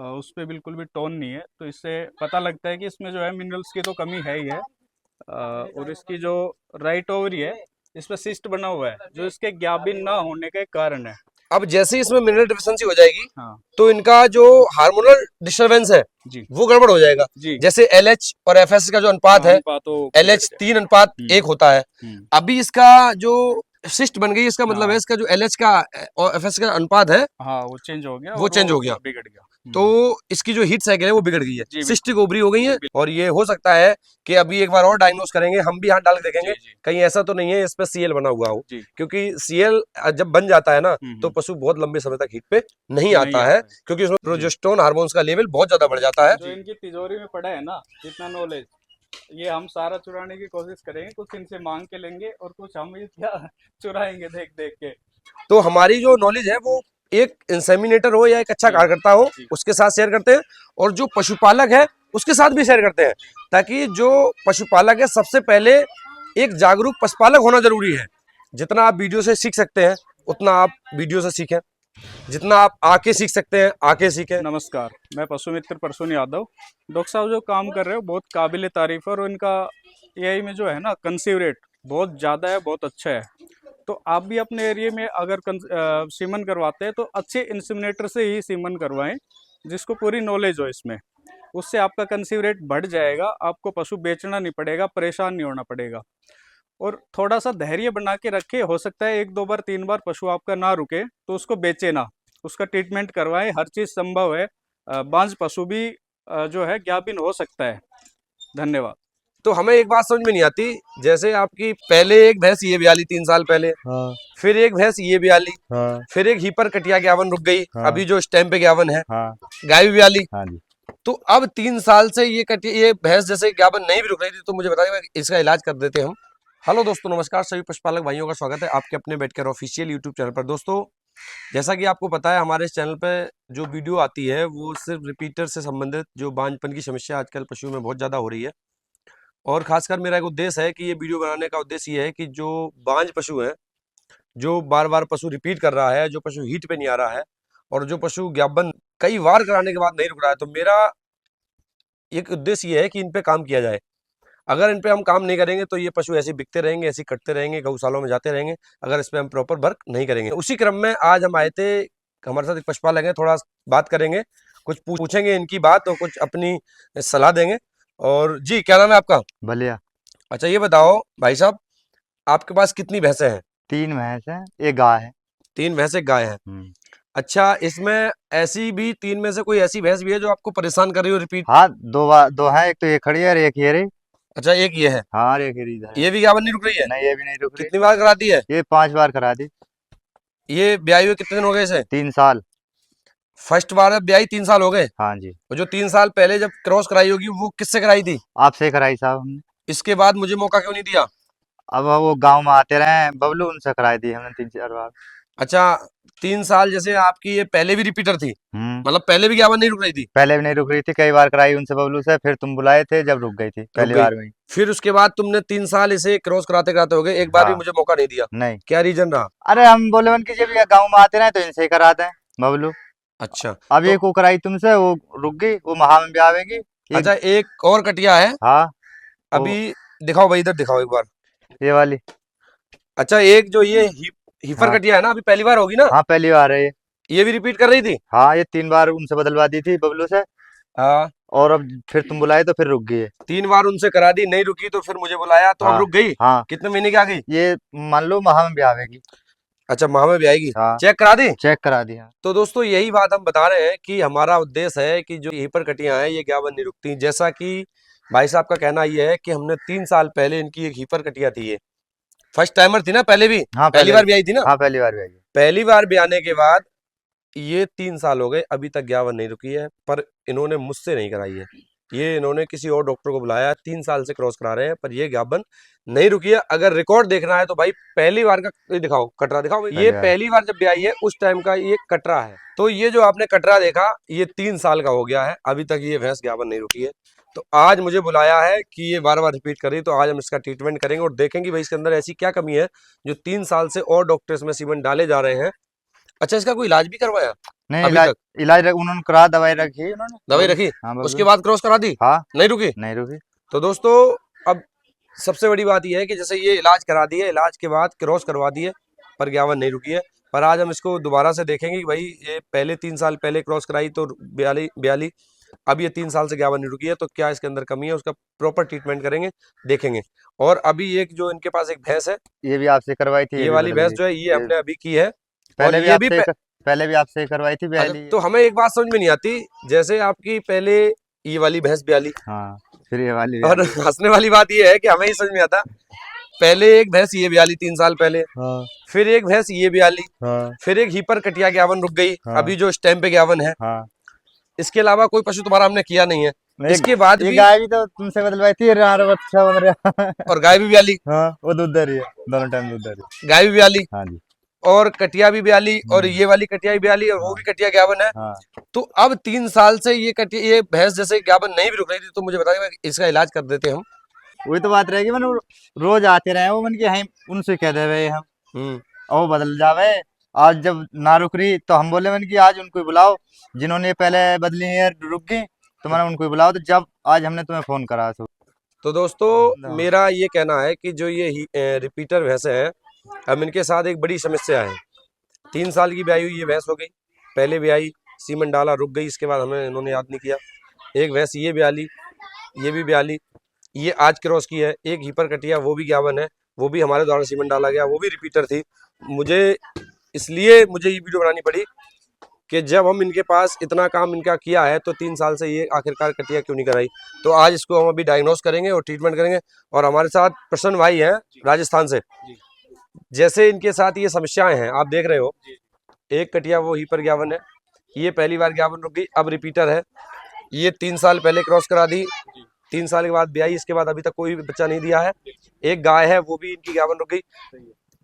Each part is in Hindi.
उस पे बिल्कुल भी टोन नहीं है, तो इससे पता लगता है कि इसमें जो है मिनरल्स की तो कमी है ही है। और इसकी जो राइट ओवरी है, इस पे सिस्ट बना हुआ है, जो इसके ग्याबिन ना होने का एक कारण है। अब जैसे ही इसमें मिनरल डिफिशियंसी हो जाएगी हाँ तो इनका जो हार्मोनल डिस्टर्बेंस है जी वो गड़बड़ हो जाएगा। जी। जैसे LH और FS का जो अनुपात हाँ, है, अनुपात तो एल बिगड़ एच गया। 3:1 होता है। हम्म। अभी इसका जो सिस्ट बन गई, इसका मतलब है हाँ इसका जो LH का और FS का अनुपात है हाँ, वो चेंज हो गया वो और चेंज वो हो गया। बिगड़ गया। तो इसकी जो हीट साइकिल है वो बिगड़ गई है, जी बिल्कुल। सिस्टिक ओवरी हो गई है। बिल्कुल। और ये हो सकता है कि अभी एक बार और डायग्नोस करेंगे, हम भी हाथ डाल के देखेंगे जी जी कहीं ऐसा तो नहीं है इस पे CL बना हुआ हो। जी। क्योंकि CL जब बन जाता है ना तो हम्म। पशु बहुत लंबे समय तक हीट पे नहीं नहीं आता है, आता है। क्योंकि उसमें जी। प्रोजेस्टेरोन हार्मोन्स का लेवल बहुत ज्यादा बढ़ जाता है। जो इनकी तिजोरी में पड़ा है ना, जितना नॉलेज, ये हम सारा चुराने की कोशिश करेंगे, कुछ इनसे मांग के लेंगे और कुछ हम ही क्या चुराएंगे देख देख के। तो हमारी जो नॉलेज है वो एक इंसेमिनेटर हो या एक अच्छा जी कार्यकर्ता हो जी उसके साथ शेयर करते हैं, और जो पशुपालक है उसके साथ भी शेयर करते हैं, ताकि जो पशुपालक है सबसे पहले एक जागरूक पशुपालक होना जरूरी है। जितना आप वीडियो से सीख सकते हैं उतना आप वीडियो से सीखें, जितना आप आके सीख सकते हैं आके सीखें। नमस्कार, मैं पशु मित्र परसुन यादव। डॉक्टर साहब जो काम कर रहे हो बहुत काबिल तारीफ है, और इनका एआई में जो है ना कंसीव रेट बहुत ज़्यादा है, बहुत अच्छा है। तो आप भी अपने एरिया में अगर सीमन करवाते हैं तो अच्छे इंसेमिनेटर से ही सीमन करवाएं, जिसको पूरी नॉलेज हो इसमें। उससे आपका कंसीव रेट बढ़ जाएगा, आपको पशु बेचना नहीं पड़ेगा, परेशान नहीं होना पड़ेगा। और थोड़ा सा धैर्य बना के रखे, हो सकता है एक दो बार तीन बार पशु आपका ना रुके तो उसको बेचे ना, उसका ट्रीटमेंट करवाएं, हर चीज़ संभव है। बांझ पशु भी जो है ज्ञाबिन हो सकता है। धन्यवाद। तो हमें एक बात समझ में नहीं आती, जैसे आपकी पहले एक भैंस ये ब्याली 3 साल पहले, हाँ फिर एक भैंस ये ब्याली, हाँ फिर एक हीपर कटिया 51 रुक गई, हाँ अभी जो स्टैम्प पे 51 है, हाँ गाय भी ब्याली। हाँ जी। तो अब 3 साल से ये कटी ये भैंस जैसे ज्ञापन नहीं भी रुक रही थी, तो मुझे बताइए इसका इलाज कर देते हम। हेलो दोस्तों, नमस्कार, सभी पशुपालक भाइयों का स्वागत है आपके अपने बेटकेयर ऑफिशियल यूट्यूब चैनल पर। दोस्तों, जैसा कि आपको पता है हमारे इस चैनल पे जो वीडियो आती है वो सिर्फ रिपीटर से संबंधित जो बांझपन की समस्या आजकल पशुओं में बहुत ज़्यादा हो रही है। और खासकर मेरा एक उद्देश्य है कि ये वीडियो बनाने का उद्देश्य ये है कि जो बांझ पशु हैं, जो बार बार पशु रिपीट कर रहा है, जो पशु हीट पे नहीं आ रहा है, और जो पशु ज्ञापन कई बार कराने के बाद नहीं रुक रहा है, तो मेरा एक उद्देश्य ये है कि इन पे काम किया जाए। अगर इन पे हम काम नहीं करेंगे तो ये पशु ऐसे बिकते रहेंगे, ऐसे कटते रहेंगे, गौशालों में जाते रहेंगे, अगर इस पे हम प्रॉपर वर्क नहीं करेंगे। उसी क्रम में आज हम आए थे, हमारे साथ एक पशुपालक है, थोड़ा बात करेंगे, कुछ पूछेंगे इनकी बात और कुछ अपनी सलाह देंगे। और जी, क्या नाम है आपका? बलिया। अच्छा, ये बताओ भाई साहब, आपके पास कितनी भैंसें हैं? 3 भैंस है, एक गाय है। 3 भैंसें, एक गाय है। हम्म। अच्छा, इसमें ऐसी भी 3 में से कोई ऐसी भैंस भी है जो आपको परेशान कर रही हो रिपीट? हाँ, दो है, एक तो ये खड़ी है और एक ये रही। अच्छा, एक ये है। हाँ, और एक ये इधर है। ये भी ज्ञापन नहीं रुक रही है? नहीं, ये भी नहीं रुक रही। कितनी बार कराती है? ये 5 बार करा दी। ये ब्याई हुए कितने दिन हो गए इसे? 3 साल। फर्स्ट बार अब ब्याई 3 साल हो गए। हाँ जी। और जो 3 साल पहले जब क्रॉस कराई होगी वो किससे कराई थी? आपसे कराई साहब हमने। इसके बाद मुझे मौका क्यों नहीं दिया? अब वो गांव में आते रहे बबलू, उनसे कराई दी हमने 3-4 बार। अच्छा, 3 साल जैसे आपकी ये पहले भी रिपीटर थी, हम्म। मतलब पहले भी ज्ञापन नहीं रुक रही थी? पहले भी नहीं रुक रही थी, कई बार कराई उनसे बबलू से, फिर तुम बुलाए थे जब रुक गई थी रुक पहली गई। बार में ही। फिर उसके बाद तुमने 3 साल इसे क्रॉस कराते कराते हो गए, एक बार भी हाँ। मुझे मौका नहीं दिया। नहीं। क्या रीजन रहा? अरे हम बोले उनकी जब ये गाँव में आते रहे तो इनसे ही कराते हैं बबलू। अच्छा, अब तो एक को कराई तुमसे, वो रुक गई, वो महा में भी आवेगी। एक। अच्छा, एक और कटिया है। हाँ। वो अभी दिखाओ भाई, इधर दिखाओ एक बार। ये वाली। अच्छा, एक जो ये हीफर हाँ कटिया है ना, अभी पहली बार होगी ना? हाँ, पहली बार है ये। ये भी रिपीट कर रही थी? हाँ, ये 3 बार उनसे बदलवा दी थी बबलू से। हाँ। और अब फिर तुम बुलाए तो फिर रुक गई है। 3 बार उनसे करा दी, नहीं रुकी तो फिर मुझे बुलाया तो अब हाँ रुक गई। हाँ। कितने महीने की आ गई? ये मान लो महा में भी आवेगी। अच्छा, माह में भी आएगी। हाँ, चेक करा दी? चेक करा दी। हाँ। तो दोस्तों, यही बात हम बता रहे हैं कि हमारा उद्देश्य है कि जो हीपर कटियां हैं ये ज्ञापन नहीं रुकती। जैसा कि भाई साहब का कहना ये है कि हमने 3 साल पहले इनकी एक हीपर कटिया थी, ये फर्स्ट टाइमर थी ना, पहले भी हाँ, पहली पहले बार भी। भी आई थी ना? हाँ, पहली बार भी आई है। पहली बार भी आने के बाद ये 3 साल हो गए, अभी तक ज्ञापन नहीं रुकी है, पर इन्होंने मुझसे नहीं कराई है। ये इन्होंने किसी और डॉक्टर को बुलाया, 3 साल से क्रॉस करा रहे हैं, पर ये ज्ञापन नहीं रुकी है। अगर रिकॉर्ड देखना है तो भाई पहली बार का ये दिखाओ, कटरा दिखाओ भाई। ये पहली बार। पहली बार जब भी आई है उस टाइम का ये कटरा है। तो ये जो आपने कटरा देखा, ये 3 साल का हो गया है, अभी तक ये भैंस ज्ञापन नहीं रुकी है। तो आज मुझे बुलाया है कि ये बार बार रिपीट कर रही है, तो आज हम इसका ट्रीटमेंट करेंगे और देखेंगे भाई इसके अंदर ऐसी क्या कमी है जो 3 साल से और डॉक्टर्स में सीमेंट डाले जा रहे हैं अच्छा, इसका कोई इलाज भी करवाया नहीं, अभी इलाज तक? इलाज उन्होंने करा, दवाई रखी उन्होंने। दवाई रखी, हाँ उसके बबलू। बाद क्रॉस करा दी, हाँ नहीं रुकी? नहीं रुकी। तो दोस्तों, अब सबसे बड़ी बात यह है कि जैसे ये इलाज करा दिए, इलाज के बाद क्रॉस करवा दिए, पर ग्यावन नहीं रुकी है। पर आज हम इसको दोबारा से देखेंगे कि भाई ये पहले 3 साल पहले क्रॉस कराई तो 42, अब ये 3 साल से ग्यावन नहीं रुकी है, तो क्या इसके अंदर कमी है, उसका प्रॉपर ट्रीटमेंट करेंगे, देखेंगे। और अभी एक जो इनके पास एक भैंस है, ये भी आपसे करवाई थी, ये भी वाली बदल भैंस गई। जो है ये हमने अभी की है। और पहले भी ये भी आपसे पहले भी आपसे करवाई थी अच्छा, ब्याली। तो हमें एक बात समझ में नहीं आती, जैसे आपकी पहले ये वाली भैंस ब्याली, हाँ, फिर ये वाली और ब्याली। हंसने वाली बात ये है कि हमें ही समझ में आता, पहले एक भैंस ये ब्याली 3 साल पहले, हाँ फिर एक भैंस ये ब्याली, हाँ फिर एक हीपर कटिया ग्यावन रुक गई, हाँ। अभी जो इस टाइम पे ग्यावन है। हाँ। इसके अलावा कोई पशु तुम्हारा हमने किया नहीं है, नहीं, इसके बाद ये भी। गाय भी तो तुमसे बदलवाई थी, यार अच्छा बन रहा। और गाय भी ब्याली, हाँ, वो दूध दे रही है, दोनों टाइम दूध दे रही है। गाय भी ब्याली, हाँ जी। और कटिया भी ब्याली, और ये वाली कटिया भी ब्याली, और वो भी कटिया ग्यावन है। हाँ, तो अब 3 साल से ये कटिया, ये भैंस जैसे ग्यावन नहीं भी रुक रही थी, तो मुझे बताइए इसका इलाज कर देते हम। वही तो बात रहेगी, मैंने रोज आते रहे वो, मन के हम उनसे कह दे हम, और वो बदल जावे। आज जब ना रुक रही तो हम बोले मन की आज उनको ही बुलाओ, जिन्होंने पहले बदली है रुक गई, तो मैंने उनको ही बुलाओ। तो जब आज हमने तुम्हें फोन करा तो दोस्तों, मेरा ये कहना है कि जो ये रिपीटर भैंसें हैं, अब इनके साथ एक बड़ी समस्या है। 3 साल की ब्याई हुई ये भैंस हो गई, पहले ब्याई, सीमन डाला, रुक गई, इसके बाद हमें इन्होंने याद नहीं किया। एक भैंस ये ब्याली, ये भी ब्याली, ये आज क्रॉस की है। एक हीपर कटिया, वो भी ग्यावन है, वो भी हमारे द्वारा सीमन डाला गया, वो भी रिपीटर थी। मुझे ये वीडियो बनानी पड़ी कि जब हम इनके पास इतना काम इनका किया है, तो 3 साल से ये आखिरकार कटिया क्यों नहीं कराई। तो आज इसको हम अभी डायग्नोस करेंगे और ट्रीटमेंट करेंगे। और हमारे साथ प्रसन्न भाई हैं राजस्थान से। जैसे इनके साथ ये समस्याएं हैं, आप देख रहे हो, एक कटिया वो हीपर ग्यावन है, ये पहली बार ग्यावन रुक गई, अब रिपीटर है। ये 3 साल पहले क्रॉस करा दी, 3 साल के बाद ब्याई, इसके बाद अभी तक कोई भी बच्चा नहीं दिया है। एक गाय है, वो भी इनकी ग्यावन रुक गई।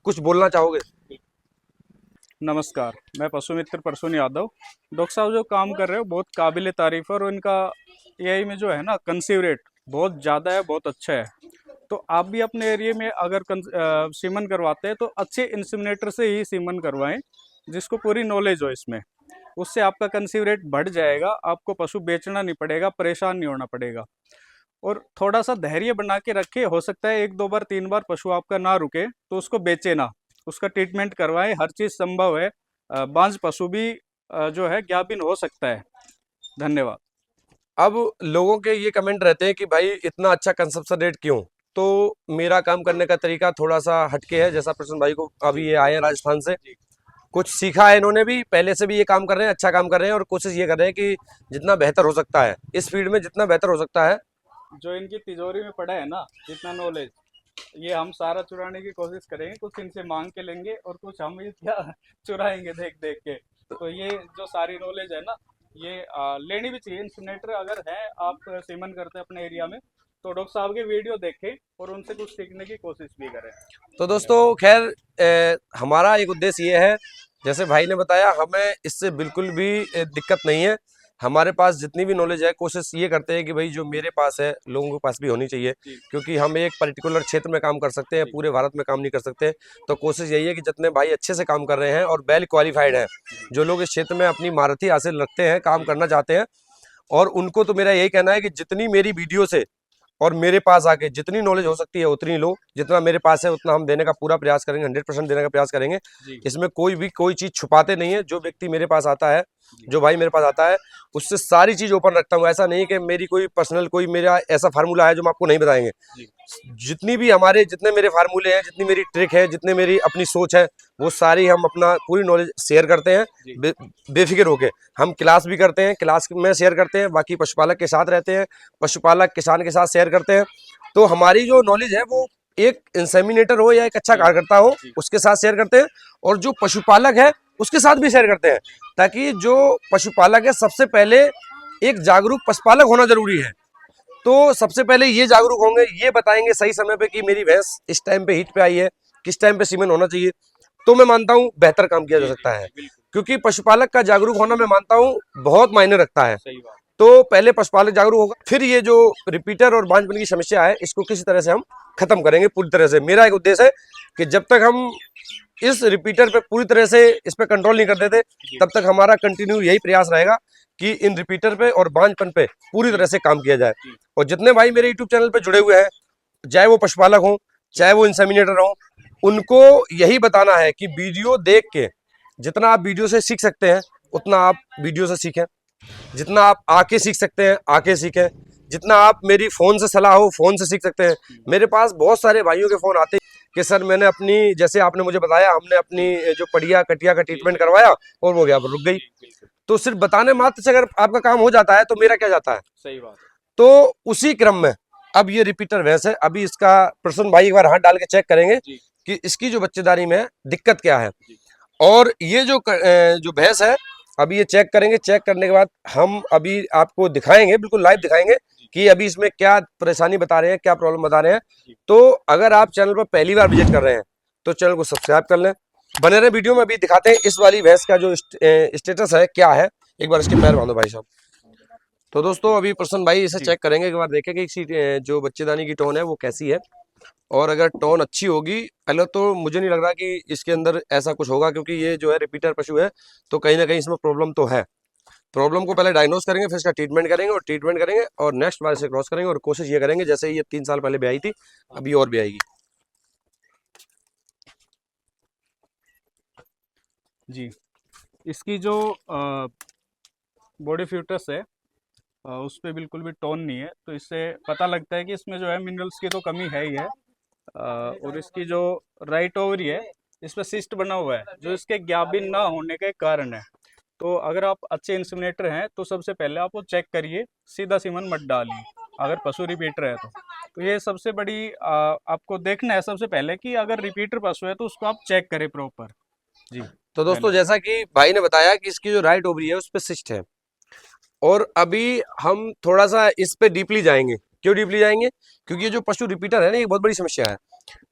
कुछ बोलना चाहोगे? नमस्कार, मैं पशु मित्र परसोन यादव। डॉक्टर साहब जो काम कर रहे हो बहुत काबिल तारीफ है, और इनका एआई में जो है ना कंसीव रेट बहुत ज़्यादा है, बहुत अच्छा है। तो आप भी अपने एरिया में अगर सीमन करवाते हैं तो अच्छे इंसेमिनेटर से ही सीमन करवाएं, जिसको पूरी नॉलेज हो इसमें। उससे आपका कंसीव रेट बढ़ जाएगा, आपको पशु बेचना नहीं पड़ेगा, परेशान नहीं होना पड़ेगा। और थोड़ा सा धैर्य बना के रखे, हो सकता है 1 2 बार 3 बार पशु आपका ना रुके तो उसको बेचे ना, उसका ट्रीटमेंट करवाएं, हर चीज़ संभव है। बांझ पशु भी जो है ज्ञाबिन हो सकता है। धन्यवाद। अब लोगों के ये कमेंट रहते हैं कि भाई इतना अच्छा कंजप्शन रेट क्यों? तो मेरा काम करने का तरीका थोड़ा सा हटके है। जैसा प्रसन्न भाई को, अभी ये आए हैं राजस्थान से, कुछ सीखा है इन्होंने भी, पहले से भी ये काम कर रहे हैं, अच्छा काम कर रहे हैं, और कोशिश ये कर रहे हैं कि जितना बेहतर हो सकता है इस फील्ड में, जितना बेहतर हो सकता है। जो इनकी तिजोरी में पड़ा है ना, जितना नॉलेज, ये हम सारा चुराने की कोशिश करेंगे। कुछ इनसे मांग के लेंगे और कुछ हम ही क्या चुराएंगे देख देख के। तो ये जो सारी नॉलेज है ना, ये लेनी भी चाहिए। इंसिनेटर अगर है, आप सीमन करते हैं अपने एरिया में, तो डॉक्टर साहब के वीडियो देखें और उनसे कुछ सीखने की कोशिश भी करें। तो दोस्तों, खैर हमारा एक उद्देश्य ये है, जैसे भाई ने बताया, हमें इससे बिल्कुल भी दिक्कत नहीं है। हमारे पास जितनी भी नॉलेज है, कोशिश ये करते हैं कि भाई जो मेरे पास है, लोगों के पास भी होनी चाहिए, क्योंकि हम एक पर्टिकुलर क्षेत्र में काम कर सकते हैं, पूरे भारत में काम नहीं कर सकते। तो कोशिश यही है कि जितने भाई अच्छे से काम कर रहे हैं और वेल क्वालिफाइड हैं, जो लोग इस क्षेत्र में अपनी महारथी हासिल रखते हैं, काम करना चाहते हैं, और उनको तो मेरा यही कहना है कि जितनी मेरी वीडियो से और मेरे पास आके जितनी नॉलेज हो सकती है उतनी लो, जितना मेरे पास है उतना हम देने का पूरा प्रयास करेंगे, 100% देने का प्रयास करेंगे। इसमें कोई चीज़ छुपाते नहीं है। जो व्यक्ति मेरे पास आता है, जो भाई मेरे पास आता है, उससे सारी चीज़ ओपन रखता हूँ। ऐसा नहीं कि मेरी कोई पर्सनल कोई मेरा ऐसा फार्मूला है जो हम आपको नहीं बताएंगे। जितने मेरे फार्मूले हैं, जितनी मेरी ट्रिक है, जितनी मेरी अपनी सोच है, वो सारी हम अपना पूरी नॉलेज शेयर करते हैं बेफिक्र होके। हम क्लास भी करते हैं, क्लास में शेयर करते हैं, बाकी पशुपालक के साथ रहते हैं, पशुपालक किसान के साथ शेयर करते हैं। तो हमारी जो नॉलेज है वो एक इंसेमिनेटर हो या एक अच्छा कार्यकर्ता हो, उसके साथ शेयर करते हैं, और जो पशुपालक है उसके साथ भी शेयर करते हैं, ताकि जो पशुपालक है, सबसे पहले एक जागरूक पशुपालक होना जरूरी है। तो सबसे पहले ये जागरूक होंगे, ये बताएंगे सही समय पे कि मेरी भैंस इस टाइम पे हीट पे आई है, किस टाइम पे सीमन होना चाहिए। तो मैं मानता हूँ बेहतर काम किया जा सकता है, क्योंकि पशुपालक का जागरूक होना, मैं मानता हूँ, बहुत मायने रखता है। तो पहले पशुपालक जागरूक होगा, फिर ये जो रिपीटर और बांझपन की समस्या है, इसको किसी तरह से हम खत्म करेंगे पूरी तरह से। मेरा एक उद्देश्य है कि जब तक हम इस रिपीटर पे पूरी तरह से इस पे कंट्रोल नहीं करते थे, तब तक हमारा कंटिन्यू यही प्रयास रहेगा कि इन रिपीटर पे और बांझपन पे पूरी तरह से काम किया जाए। और जितने भाई मेरे यूट्यूब चैनल पे जुड़े हुए हैं, चाहे वो पशुपालक हो, चाहे वो इंसेमिनेटर हो, उनको यही बताना है कि वीडियो देख के जितना आप वीडियो से सीख सकते हैं उतना आप वीडियो से सीखें, जितना आप आके सीख सकते हैं आके सीखें, जितना आप मेरी फोन से सलाह हो फोन से सीख सकते हैं। मेरे पास बहुत सारे भाइयों के फोन आते हैं कि सर मैंने अपनी, जैसे आपने मुझे बताया, हमने अपनी जो पड़िया कटिया का ट्रीटमेंट करवाया और वो गया रुक गई। तो सिर्फ बताने मात्र से अगर आपका काम हो जाता है तो मेरा क्या जाता है। सही बात। तो उसी क्रम में अब ये रिपीटर भैंस है, अभी इसका प्रसून भाई एक बार हाथ डाल के चेक करेंगे कि इसकी जो बच्चेदारी में दिक्कत क्या है। और ये जो भैंस है अभी ये चेक करेंगे, चेक करने के बाद हम अभी आपको दिखाएंगे, बिल्कुल लाइव दिखाएंगे कि अभी इसमें क्या परेशानी बता रहे हैं, क्या प्रॉब्लम बता रहे हैं। तो अगर आप चैनल पर पहली बार विजिट कर रहे हैं तो चैनल को सब्सक्राइब कर लें, बने रहे वीडियो में। अभी दिखाते हैं इस वाली भैंस का जो स्टेटस है क्या है। एक बार इसके पैर बांधो भाई साहब। तो दोस्तों अभी प्रसन्न भाई इसे चेक करेंगे, एक बार देखें कि इसकी जो बच्चेदानी की टोन है वो कैसी है। और अगर टोन अच्छी होगी, पहले तो मुझे नहीं लग रहा कि इसके अंदर ऐसा कुछ होगा, क्योंकि ये जो है रिपीटर पशु है तो कहीं ना कहीं इसमें प्रॉब्लम तो है। प्रॉब्लम को पहले डायग्नोस करेंगे, फिर इसका ट्रीटमेंट करेंगे और नेक्स्ट बार से क्रॉस करेंगे। और कोशिश ये करेंगे जैसे ये 3 साल पहले भी आई थी अभी और भी आएगी। जी, इसकी जो बॉडी फ्यूटस है उस पर बिल्कुल भी टोन नहीं है, तो इससे पता लगता है कि इसमें जो है मिनरल्स की तो कमी है ही है। और इसकी जो राइट ओवरी है इस पर सिस्ट बना हुआ है जो इसके ग्याबिन ना होने के कारण है। तो अगर आप अच्छे इंसेमिनेटर हैं तो सबसे पहले आप वो चेक करिए, सीधा सीमन मत डालिए अगर पशु रिपीटर है तो ये सबसे बड़ी आपको देखना है सबसे पहले कि अगर रिपीटर पशु है तो उसको आप चेक करें प्रॉपर। जी। तो दोस्तों जैसा कि भाई ने बताया कि इसकी जो राइट ओवरी है उस पर सिस्ट है, और अभी हम थोड़ा सा इस पे डीपली जाएंगे। क्यों डीपली जाएंगे? क्योंकि ये जो पशु रिपीटर है ना, ये बहुत बड़ी समस्या है।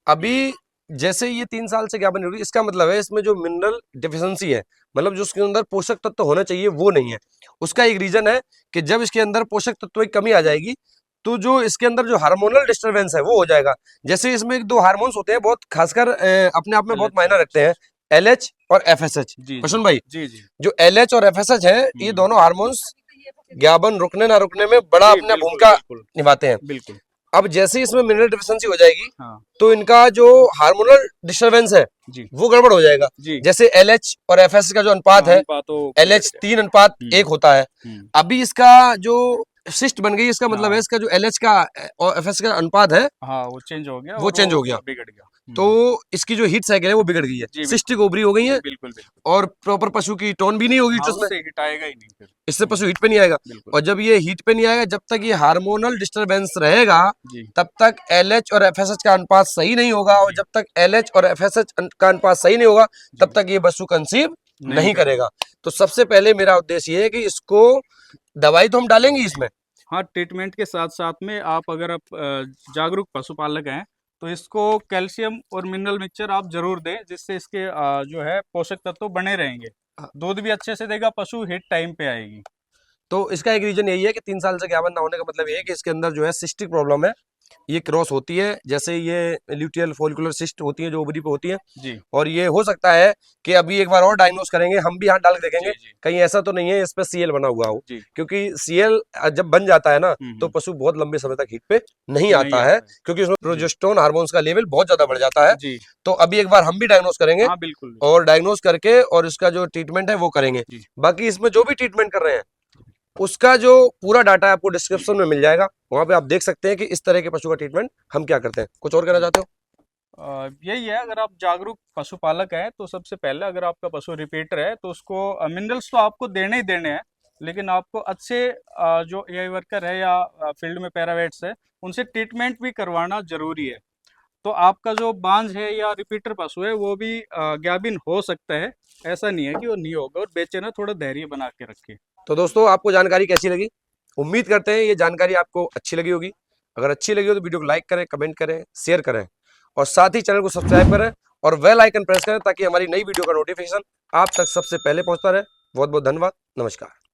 अभी जैसे ये 3 साल से ज्ञापन हो रही है, इसका मतलब है इसमें जो मिनरल डिफिशियंसी है, मतलब जो उसके अंदर पोषक तत्व होना चाहिए वो नहीं है। उसका एक रीजन है कि जब इसके अंदर पोषक तत्व की कमी आ जाएगी तो जो इसके अंदर जो हार्मोनल डिस्टर्बेंस है वो हो जाएगा। जैसे इसमें 2 हार्मोन्स होते हैं, बहुत खासकर अपने आप में बहुत मायना रखते हैं, LH और FSH। प्रसून भाई, जी जी, जो LH और FSH है ये दोनों हार्मोन्स ज्ञापन रुकने ना रुकने में बड़ा जी, अपना बिल्कुल, भूमिका बिल्कुल, निभाते हैं। बिल्कुल। अब जैसे इसमें मिनरल डिफिशियंसी हो जाएगी हाँ तो इनका जो हार्मोनल डिस्टर्बेंस है जी वो गड़बड़ हो जाएगा। जी, जैसे LH और FSH का जो अनुपात है, LH 3:1 होता है। अभी इसका जो सिस्ट बन गई, इसका मतलब है इसका जो LH का और FSH का अनुपात है हाँ वो चेंज हो गया, वो और चेंज हो गया। बिगड़ गया। तो इसकी जो हीट साइकिल है वो बिगड़ गई है, जी, सिस्टिक ओवरी हो गई है, बिल्कुल बिल्कुल। और प्रॉपर पशु की टोन भी नहीं होगी हाँ, उसमें, उससे हिट आएगा ही नहीं फिर। इससे पशु हीट पे नहीं आएगा। बिल्कुल। और जब ये हीट पे नहीं आएगा, जब तक ये हार्मोनल डिस्टरबेंस रहेगा जी तब तक LH और FSH का अनुपात सही नहीं होगा, और जब तक LH और FSH का अनुपात सही नहीं होगा तब तक ये पशु कंसीव नहीं करेगा। तो सबसे पहले मेरा उद्देश्य ये है कि इसको दवाई तो हम डालेंगे इसमें, हाँ, ट्रीटमेंट के साथ साथ में आप अगर आप जागरूक पशुपालक हैं तो इसको कैल्शियम और मिनरल मिक्सचर आप जरूर दें, जिससे इसके जो है पोषक तत्व बने रहेंगे, दूध भी अच्छे से देगा, पशु हिट टाइम पे आएगी। तो इसका एक रीजन यही है कि 3 साल से ज्ञापन ना होने का मतलब ये है कि इसके अंदर जो है सिस्टिक प्रॉब्लम है, ये क्रॉस होती है। जैसे ये ल्यूटियल फॉलिकुलर सिस्ट होती है जो ओवरी पे होती है, जी और ये हो सकता है कि अभी एक बार और डायग्नोस करेंगे, हम भी हाथ डाल के देखेंगे जी, कहीं ऐसा तो नहीं है इस पे CL बना हुआ हो। जी। क्योंकि CL जब बन जाता है ना तो पशु बहुत लंबे समय तक हीट पे नहीं आता है, क्योंकि उसमें प्रोजेस्टेरोन हार्मोन्स का लेवल बहुत ज्यादा बढ़ जाता है। जी तो अभी एक बार हम भी डायग्नोस करेंगे, हाँ बिल्कुल। और डायग्नोस करके और इसका जो ट्रीटमेंट है वो करेंगे। जी। बाकी इसमें जो भी ट्रीटमेंट कर रहे हैं उसका जो पूरा डाटा है आपको डिस्क्रिप्शन में मिल जाएगा, वहां पे आप देख सकते हैं कि इस तरह के पशु का ट्रीटमेंट हम क्या करते हैं। कुछ और कहना चाहते हो? यही है, अगर आप जागरूक पशुपालक हैं तो सबसे पहले अगर आपका पशु रिपीटर है तो उसको मिनरल्स तो आपको देने ही देने हैं, लेकिन आपको अच्छे जो AI वर्कर है या फील्ड में पैरावेट्स है उनसे ट्रीटमेंट भी करवाना जरूरी है। तो आपका जो बांझ है या रिपीटर पशु है वो भी गाभिन हो सकता है, ऐसा नहीं है कि वो नहीं होगा। और बेचे ना थोड़ा धैर्य बना के रखे। तो दोस्तों आपको जानकारी कैसी लगी? उम्मीद करते हैं ये जानकारी आपको अच्छी लगी होगी। अगर अच्छी लगी हो तो वीडियो को लाइक करें, कमेंट करें, शेयर करें, और साथ ही चैनल को सब्सक्राइब करें और बेल आइकन प्रेस करें ताकि हमारी नई वीडियो का नोटिफिकेशन आप तक सबसे पहले पहुंचता रहे। बहुत बहुत धन्यवाद, नमस्कार।